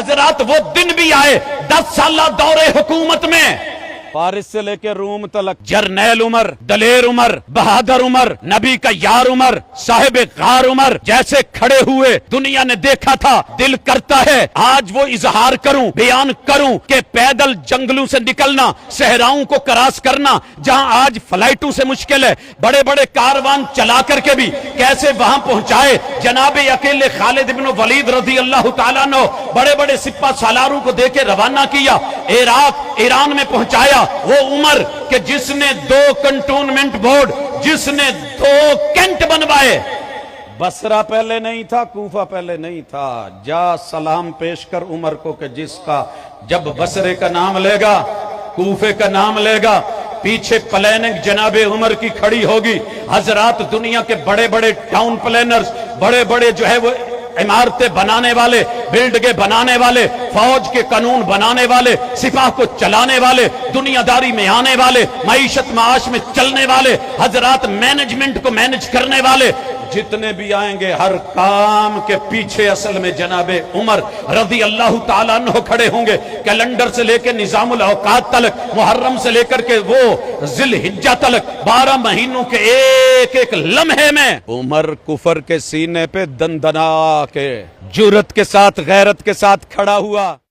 حضرات وہ دن بھی آئے 10 سالہ دور حکومت میں فارس سے لے کے روم تلک جرنیل عمر، دلیر عمر، بہادر عمر، نبی کا یار عمر، صاحب غار عمر جیسے کھڑے ہوئے دنیا نے دیکھا تھا۔ دل کرتا ہے آج وہ اظہار کروں، بیان کروں کہ پیدل جنگلوں سے نکلنا، صحراؤں کو کراس کرنا، جہاں آج فلائٹوں سے مشکل ہے، بڑے بڑے کاروان چلا کر کے بھی کیسے وہاں پہنچائے جناب اکیلے خالد بن ولید رضی اللہ تعالیٰ عنہ، بڑے بڑے سپہ سالاروں کو دے کے روانہ کیا، عراق ایران میں پہنچایا۔ وہ عمر کہ جس نے 2 کنٹونمنٹ بورڈ، جس نے 2 کینٹ بنوائے۔ بصرہ پہلے نہیں تھا، کوفہ پہلے نہیں تھا۔ جا سلام پیش کر عمر کو کہ جس کا جب بصرے کا نام لے گا، کوفے کا نام لے گا، پیچھے پلاننگ جناب عمر کی کھڑی ہوگی۔ حضرات دنیا کے بڑے بڑے ٹاؤن پلانرز، بڑے بڑے جو ہے وہ عمارتیں بنانے والے، بلڈنگیں بنانے والے، فوج کے قانون بنانے والے، سپاہ کو چلانے والے، دنیا داری میں آنے والے، معیشت معاش میں چلنے والے، حضرات مینجمنٹ کو مینج کرنے والے جتنے بھی آئیں گے، ہر کام کے پیچھے اصل میں جناب عمر رضی اللہ تعالیٰ عنہ کھڑے ہوں گے۔ کیلنڈر سے لے کے نظام الاوقات تلک، محرم سے لے کر کے وہ ذی الحجہ تلک، 12 مہینوں کے ایک ایک لمحے میں عمر کفر کے سینے پہ دندنا کے جرأت کے ساتھ، غیرت کے ساتھ کھڑا ہوا۔